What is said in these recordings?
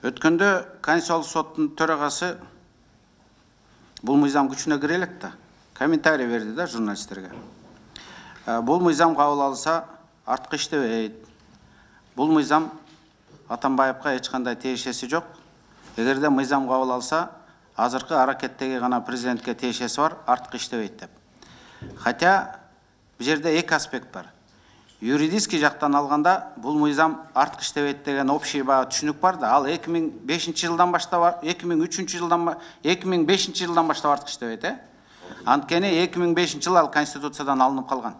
Өткөндө Конституциялык соттун төрагасы бул мыйзам күчүнө кире элек да, комментарий берди да журналисттерге. Бул мыйзам кабыл алынса, арткы иштебейт. Бул мыйзам Атамбаевка эч кандай тиешеси жок. Эгерде мыйзам кабыл алса, азыркы аракеттеги гана президентке тиешеси бар, арткы иштебейт деп. Хотя бул жерде эки аспект бар. Юридический жактан алганда бул мыйзам арткы иштебейт деген общий түшүнүк бар да, ал 2005 жылдан баштап, 2005 жылдан баштап арткы иштебейт, Анткени 2005 жыл ал Конституциядан алынып калган.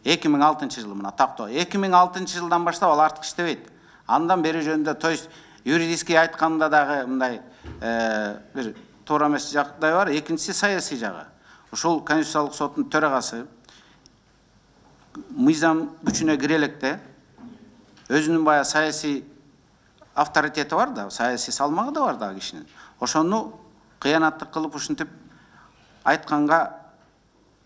2006 жыл мына тактоо. 2006 жылдан баштап ал арткы иштебейт. Андан бери жөнүндө, то есть юридический айтканда дагы мындай бир туура эмес жагдай бар, экинчиси саясий жагы. Ушул Конституциялык соттун төрагасы мыйзам күчүнө кире электе өзүнүн бая саясий авторитети бар да, саясий салмагы да бар да кишинин. Ошону кыянаттык кылып ушинтип айтканга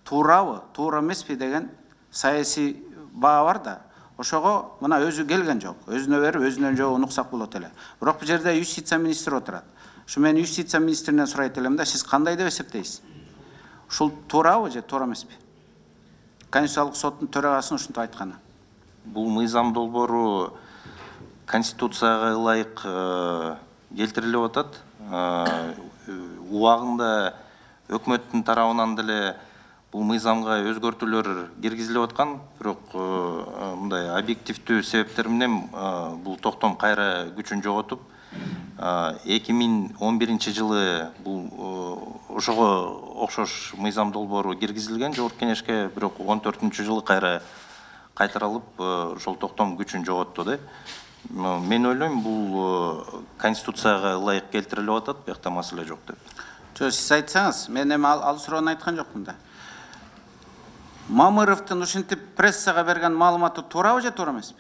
туурабы, туура эмеспи деген саясий баа бар да. Ошого мына өзү келген жок. Өзүнө берип, өзүнөн жогу унуксак болот эле. Бирок бул жерде юстиция министри отурат. Ушу мен юстиция министринен сурайт элем да, сиз кандай деп эсептейсиз? Ушул туурабы же туура эмеспи? Конституциялык соттун төрагасынын ушинтип айтканы. Бул мыйзам долбоору Конституцияга ылайык келтирилип атат. Убагында өкмөттүн тарабынан деле бул мыйзамга өзгөртүүлөр киргизилип аткан, бирок мындай объективдүү себептер менен бул токтом кайра күчүн жоготуп, 2011 жылы бул ошого окшош мыйзам долбоору киргизилген Жогорку Кеңешке, бирок 14 жылы кайра кайтарылып, ошол токтом күчүн жоготту да. Мен ойлойм, бул Конституцияга ылайык келтирилип атат, бuyakta маселе жок деп. Жок, сиз айтсаңыз, мен эми ал суроону айткан жокмун да. Мамыровдун ушинтип прессага берген маалыматы туурабы же туура эмеспи?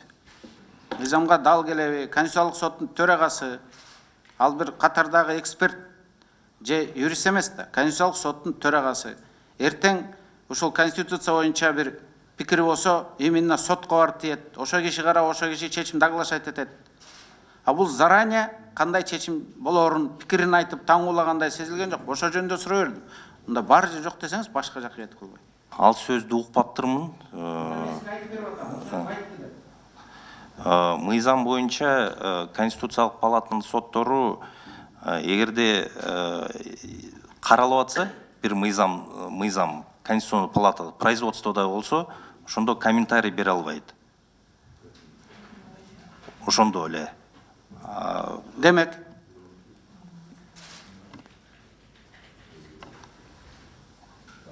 Мыйзамга дал келеби? Конституциялык соттун төрагасы ал бир катардагы эксперт же юрист эмес да, Конституциялык соттун төрагасы. Эртең ушул Конституция боюнча бир пикири болсо, именно сотко барып тиет. Ошо киши карап, ошо киши чечим оглашать этет. А бул заранее кандай чечим болоорун пикирин айтып таңуулагандай сезилген жок. Ошо жөнүндө суроо бердим. Мында бар же жок десеңиз, башка жакка кетип калбай. Ал сөздү укпаптырмын. Мыйзам боюнча Конституциялык палатанын соттору эгерде каралып атса, бир мыйзам Конституциялык палата производстводо болсо, ошондо комментарий бере албайт. Ошондо эле. Демек,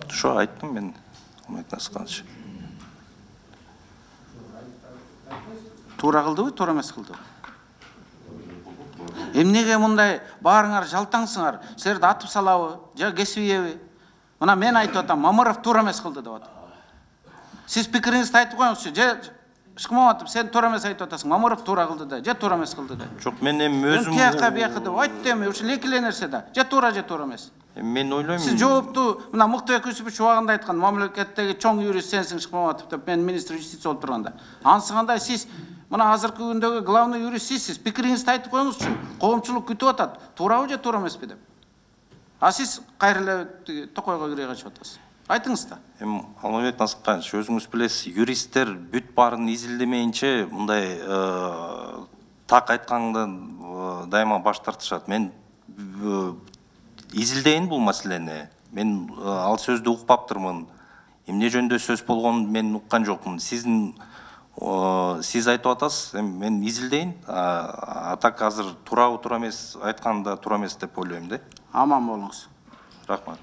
ошо айттым мен. Туура кылдыбы, туура эмес кылдыбы? Эмнеге мындай баарыңар жалтаңсыңар? Силерди атып салабы, же кесибиеби? Мына мен айтып атам, Мамыров туура эмес кылды деп атам. Сиз пикириңизди айтып коюңузчу, же Ишкмаматов, сен туура эмес айтып атасың, Мамыров туура кылды да, же туура эмес кылды да. Жок, мен эми өзүм тияка бияка деп айтты эми, ушул эки эле нерсе да. Же туура эмес. Мен ойлойм. Сиз жоопту мына Мыктыбек Юсупович убагында айткан, мамлекеттеги чоң юрист сенсиң Ишкмаматов деп, мен министр юстиция болуп турганда. Анысы кандай сиз мына азыркы күндөгү главный юрист сиз пикириңизди айтып коюңузчу. Коомчулук күтүп атат. Туурабы же туура эмеспи деп. А сиз кайра эле токойго кире качып атасыз. Айтыңыз да. Алмабек Насыпканович, өзүңүз билесиз, юристтер бүт баарын изилдемейинче мындай так айткандан дайыма баш тартышат. Мен изилдейин бул маселени. Мен ал сөздү укпаптырмын. Эмне жөнүндө сөз болгонун мен уккан жокмун. Сиз айтып атасыз, мен изилдейин. А так азыр туурабы туура эмес айтканда туура эмес деп ойлойм да. Аман болуңуз. Рахмат.